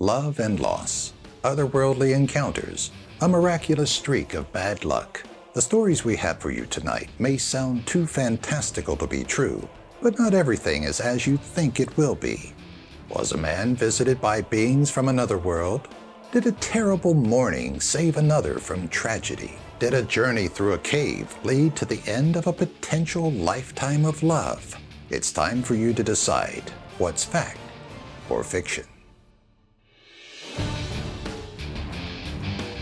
love and loss, otherworldly encounters, a miraculous streak of bad luck. The stories we have for you tonight may sound too fantastical to be true, but not everything is as you think it will be. Was a man visited by beings from another world? Did a terrible morning save another from tragedy? Did a journey through a cave lead to the end of a potential lifetime of love? It's time for you to decide what's fact or fiction.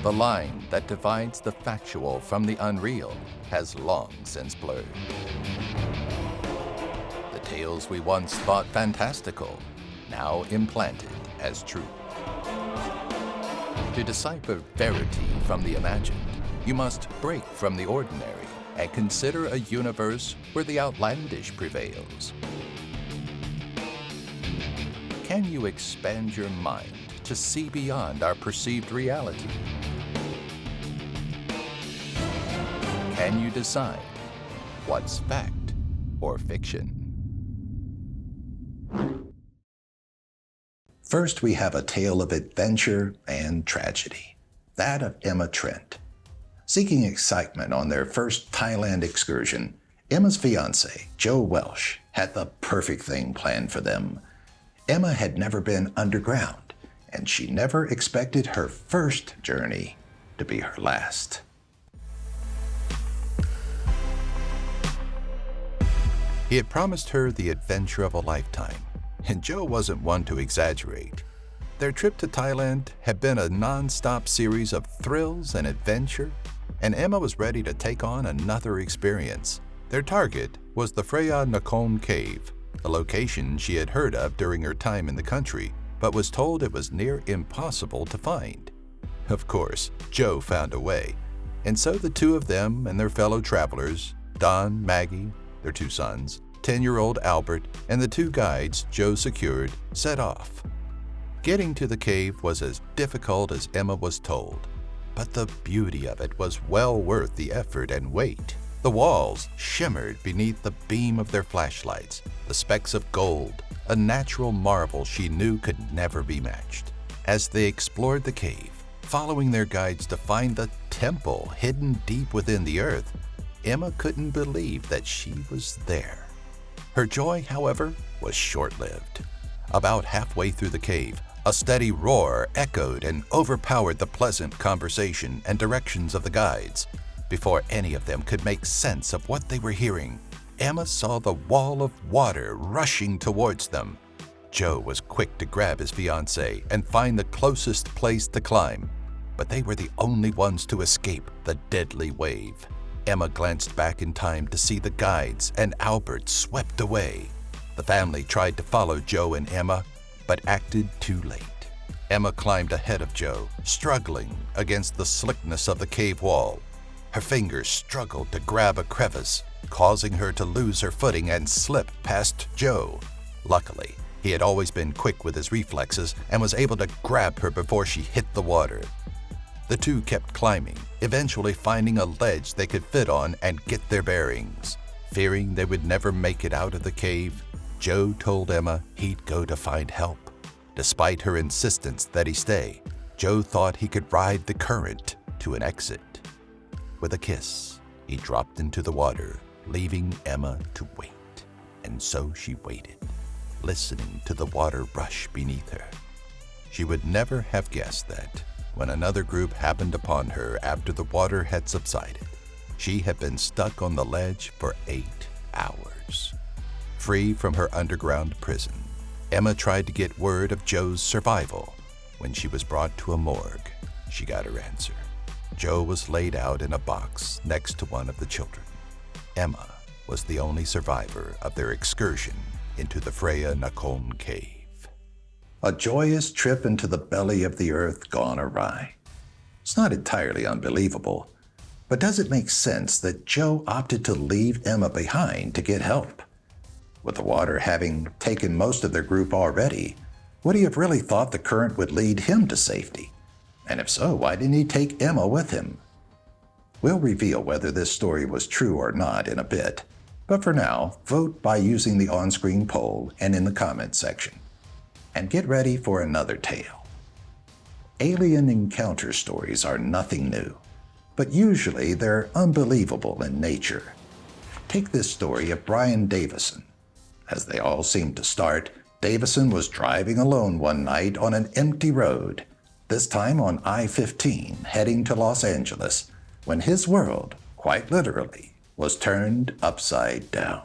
The line that divides the factual from the unreal has long since blurred. The tales we once thought fantastical, now implanted as true. To decipher verity from the imagined, you must break from the ordinary and consider a universe where the outlandish prevails. Can you expand your mind to see beyond our perceived reality? Can you decide what's fact or fiction? First, we have a tale of adventure and tragedy, that of Emma Trent. Seeking excitement on their first Thailand excursion, Emma's fiancé, Joe Welsh, had the perfect thing planned for them. Emma had never been underground, and she never expected her first journey to be her last. He had promised her the adventure of a lifetime, and Joe wasn't one to exaggerate. Their trip to Thailand had been a non-stop series of thrills and adventure, and Emma was ready to take on another experience. Their target was the Phra Nakhon Cave, a location she had heard of during her time in the country, but was told it was near impossible to find. Of course, Joe found a way, and so the two of them and their fellow travelers, Don, Maggie, their two sons, 10-year-old Albert, and the two guides Joe secured, set off. Getting to the cave was as difficult as Emma was told, but the beauty of it was well worth the effort and wait. The walls shimmered beneath the beam of their flashlights, the specks of gold, a natural marvel she knew could never be matched. As they explored the cave, following their guides to find the temple hidden deep within the earth, Emma couldn't believe that she was there. Her joy, however, was short-lived. About halfway through the cave, a steady roar echoed and overpowered the pleasant conversation and directions of the guides. Before any of them could make sense of what they were hearing, Emma saw the wall of water rushing towards them. Joe was quick to grab his fiancée and find the closest place to climb, but they were the only ones to escape the deadly wave. Emma glanced back in time to see the guides and Albert swept away. The family tried to follow Joe and Emma, but acted too late. Emma climbed ahead of Joe, struggling against the slickness of the cave wall. Her fingers struggled to grab a crevice, causing her to lose her footing and slip past Joe. Luckily, he had always been quick with his reflexes and was able to grab her before she hit the water. The two kept climbing, eventually finding a ledge they could fit on and get their bearings. Fearing they would never make it out of the cave, Joe told Emma he'd go to find help. Despite her insistence that he stay, Joe thought he could ride the current to an exit. With a kiss, he dropped into the water, leaving Emma to wait. And so she waited, listening to the water rush beneath her. She would never have guessed that, when another group happened upon her after the water had subsided, she had been stuck on the ledge for 8 hours. Free from her underground prison, Emma tried to get word of Joe's survival. When she was brought to a morgue, she got her answer. Joe was laid out in a box next to one of the children. Emma was the only survivor of their excursion into the Phra Nakhon Cave. A joyous trip into the belly of the earth gone awry. It's not entirely unbelievable, but does it make sense that Joe opted to leave Emma behind to get help? With the water having taken most of their group already, would he have really thought the current would lead him to safety? And if so, why didn't he take Emma with him? We'll reveal whether this story was true or not in a bit, but for now, vote by using the on-screen poll and in the comments section. And get ready for another tale. Alien encounter stories are nothing new, but usually they're unbelievable in nature. Take this story of Brian Davison. As they all seem to start, Davison was driving alone one night on an empty road, this time on I-15 heading to Los Angeles, when his world, quite literally, was turned upside down.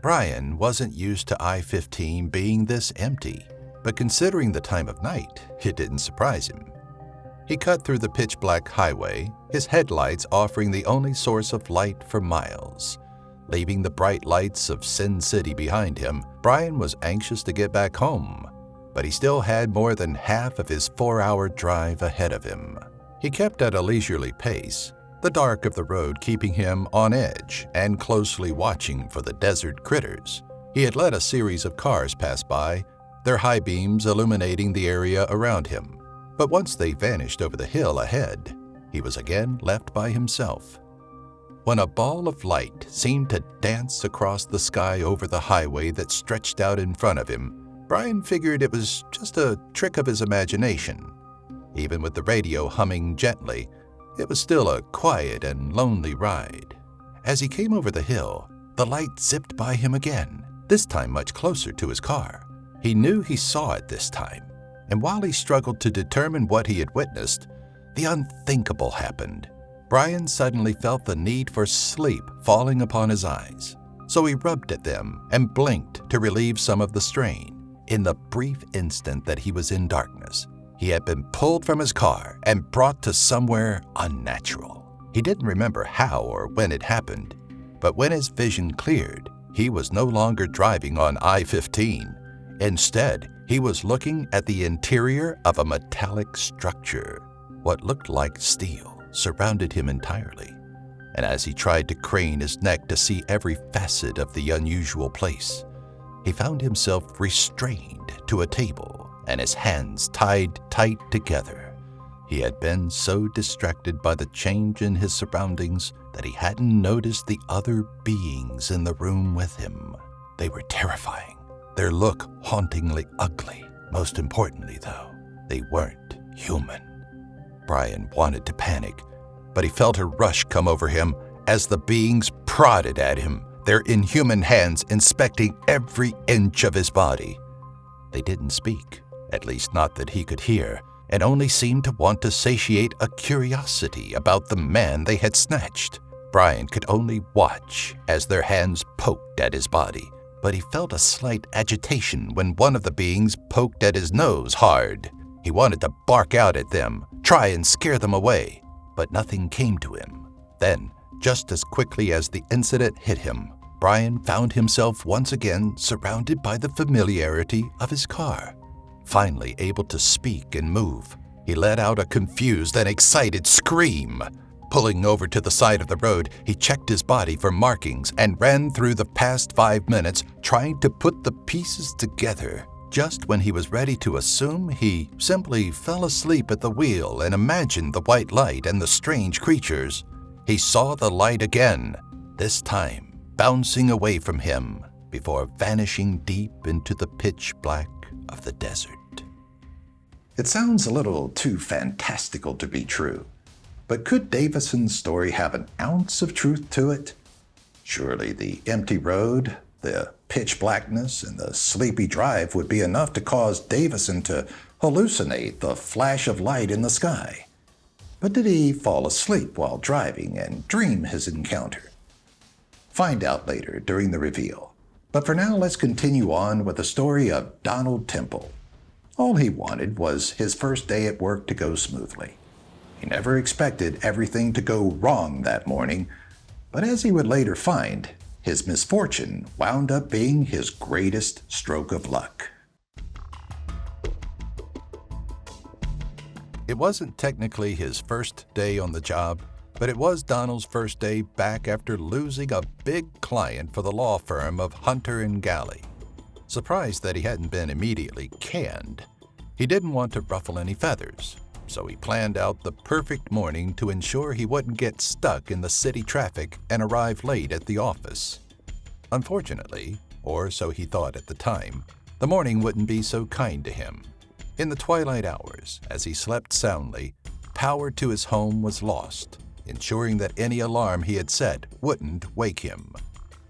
Brian wasn't used to I-15 being this empty, but considering the time of night, it didn't surprise him. He cut through the pitch-black highway, his headlights offering the only source of light for miles. Leaving the bright lights of Sin City behind him, Brian was anxious to get back home, but he still had more than half of his 4-hour drive ahead of him. He kept at a leisurely pace, the dark of the road keeping him on edge and closely watching for the desert critters. He had let a series of cars pass by, their high beams illuminating the area around him. But once they vanished over the hill ahead, he was again left by himself. When a ball of light seemed to dance across the sky over the highway that stretched out in front of him, Brian figured it was just a trick of his imagination. Even with the radio humming gently, it was still a quiet and lonely ride. As he came over the hill, the light zipped by him again, this time much closer to his car. He knew he saw it this time, and while he struggled to determine what he had witnessed, the unthinkable happened. Brian suddenly felt the need for sleep falling upon his eyes, so he rubbed at them and blinked to relieve some of the strain. In the brief instant that he was in darkness, he had been pulled from his car and brought to somewhere unnatural. He didn't remember how or when it happened, but when his vision cleared, he was no longer driving on I-15. Instead, he was looking at the interior of a metallic structure. What looked like steel surrounded him entirely, and as he tried to crane his neck to see every facet of the unusual place, he found himself restrained to a table and his hands tied tight together. He had been so distracted by the change in his surroundings that he hadn't noticed the other beings in the room with him. They were terrifying, their look hauntingly ugly. Most importantly, though, they weren't human. Brian wanted to panic, but he felt a rush come over him as the beings prodded at him, their inhuman hands inspecting every inch of his body. They didn't speak, at least not that he could hear, and only seemed to want to satiate a curiosity about the man they had snatched. Brian could only watch as their hands poked at his body, but he felt a slight agitation when one of the beings poked at his nose hard. He wanted to bark out at them, try and scare them away, but nothing came to him. Then, just as quickly as the incident hit him, Brian found himself once again surrounded by the familiarity of his car. Finally able to speak and move, he let out a confused and excited scream. Pulling over to the side of the road, he checked his body for markings and ran through the past 5 minutes trying to put the pieces together. Just when he was ready to assume he simply fell asleep at the wheel and imagined the white light and the strange creatures, he saw the light again, this time bouncing away from him before vanishing deep into the pitch black of the desert. It sounds a little too fantastical to be true, but could Davison's story have an ounce of truth to it? Surely the empty road, the pitch blackness, and the sleepy drive would be enough to cause Davison to hallucinate the flash of light in the sky. But did he fall asleep while driving and dream his encounter? Find out later during the reveal. But for now, let's continue on with the story of Donald Temple. All he wanted was his first day at work to go smoothly. He never expected everything to go wrong that morning, but as he would later find, his misfortune wound up being his greatest stroke of luck. It wasn't technically his first day on the job, but it was Donald's first day back after losing a big client for the law firm of Hunter and Galley. Surprised that he hadn't been immediately canned, he didn't want to ruffle any feathers, so he planned out the perfect morning to ensure he wouldn't get stuck in the city traffic and arrive late at the office. Unfortunately, or so he thought at the time, the morning wouldn't be so kind to him. In the twilight hours, as he slept soundly, power to his home was lost, ensuring that any alarm he had set wouldn't wake him.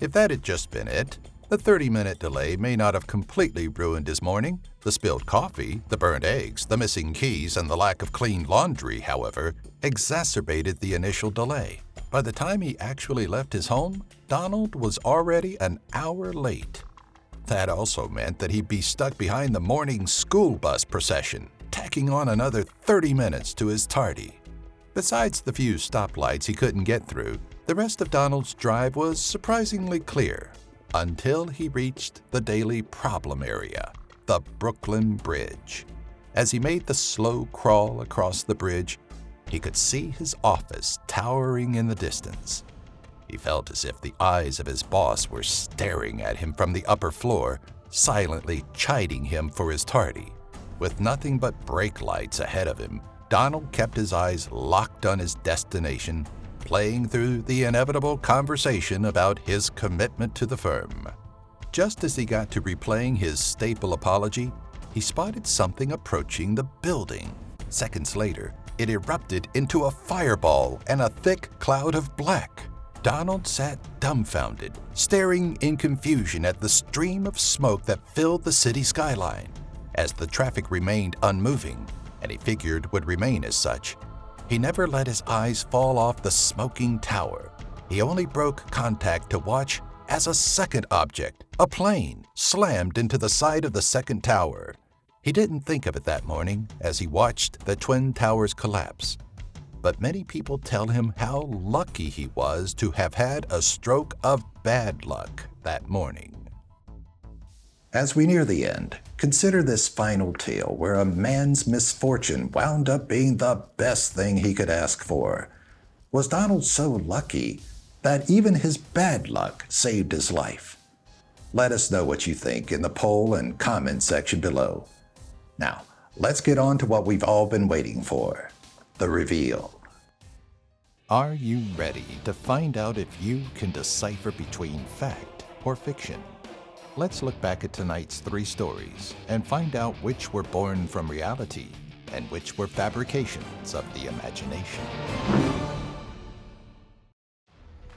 If that had just been it, the 30-minute delay may not have completely ruined his morning. The spilled coffee, the burnt eggs, the missing keys, and the lack of clean laundry, however, exacerbated the initial delay. By the time he actually left his home, Donald was already an hour late. That also meant that he'd be stuck behind the morning school bus procession, tacking on another 30 minutes to his tardy. Besides the few stoplights he couldn't get through, the rest of Donald's drive was surprisingly clear, until he reached the daily problem area, the Brooklyn Bridge. As he made the slow crawl across the bridge, he could see his office towering in the distance. He felt as if the eyes of his boss were staring at him from the upper floor, silently chiding him for his tardy. With nothing but brake lights ahead of him, Donald kept his eyes locked on his destination, playing through the inevitable conversation about his commitment to the firm. Just as he got to replaying his staple apology, he spotted something approaching the building. Seconds later, it erupted into a fireball and a thick cloud of black. Donald sat dumbfounded, staring in confusion at the stream of smoke that filled the city skyline. As the traffic remained unmoving, and he figured would remain as such, he never let his eyes fall off the smoking tower. He only broke contact to watch as a second object, a plane, slammed into the side of the second tower. He didn't think of it that morning as he watched the twin towers collapse. But many people tell him how lucky he was to have had a stroke of bad luck that morning. As we near the end, consider this final tale where a man's misfortune wound up being the best thing he could ask for. Was Donald so lucky that even his bad luck saved his life? Let us know what you think in the poll and comment section below. Now, let's get on to what we've all been waiting for, the reveal. Are you ready to find out if you can decipher between fact or fiction? Let's look back at tonight's 3 stories and find out which were born from reality and which were fabrications of the imagination.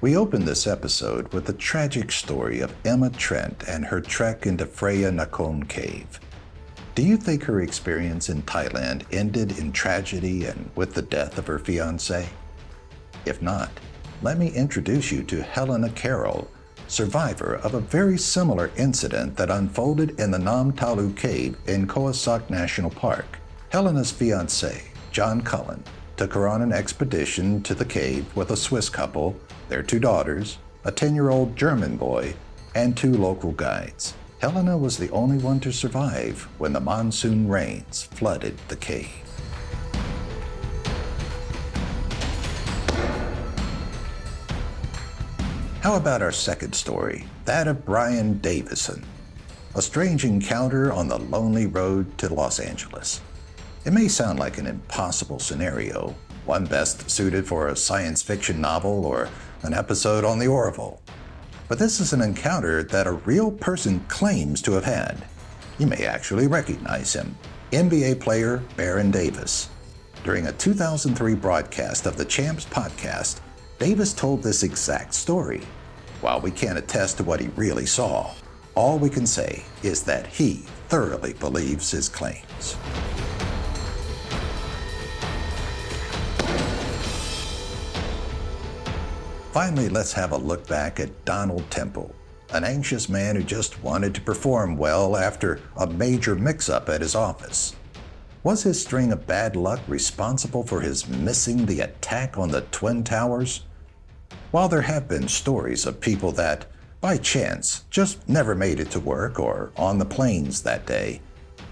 We open this episode with the tragic story of Emma Trent and her trek into Freya Nakhon Cave. Do you think her experience in Thailand ended in tragedy and with the death of her fiancé? If not, let me introduce you to Helena Carroll, survivor of a very similar incident that unfolded in the Nam Talu Cave in Koh Sak National Park. Helena's fiancé, John Cullen, took her on an expedition to the cave with a Swiss couple, their 2 daughters, a 10-year-old German boy, and 2 local guides. Helena was the only one to survive when the monsoon rains flooded the cave. How about our second story, that of Brian Davison? A strange encounter on the lonely road to Los Angeles. It may sound like an impossible scenario, one best suited for a science fiction novel or an episode on the Orville. But this is an encounter that a real person claims to have had. You may actually recognize him, NBA player Baron Davis. During a 2003 broadcast of the Champs podcast, Davis told this exact story. While we can't attest to what he really saw, all we can say is that he thoroughly believes his claims. Finally, let's have a look back at Donald Temple, an anxious man who just wanted to perform well after a major mix-up at his office. Was his string of bad luck responsible for his missing the attack on the Twin Towers? While there have been stories of people that, by chance, just never made it to work or on the planes that day,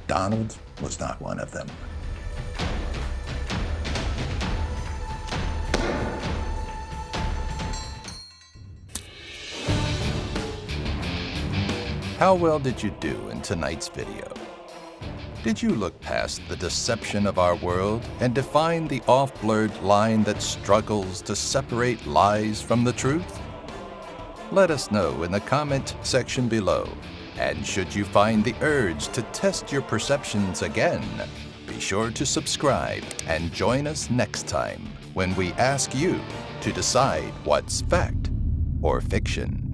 Donald was not one of them. How well did you do in tonight's video? Did you look past the deception of our world and define the off-blurred line that struggles to separate lies from the truth? Let us know in the comment section below. And should you find the urge to test your perceptions again, be sure to subscribe and join us next time when we ask you to decide what's fact or fiction.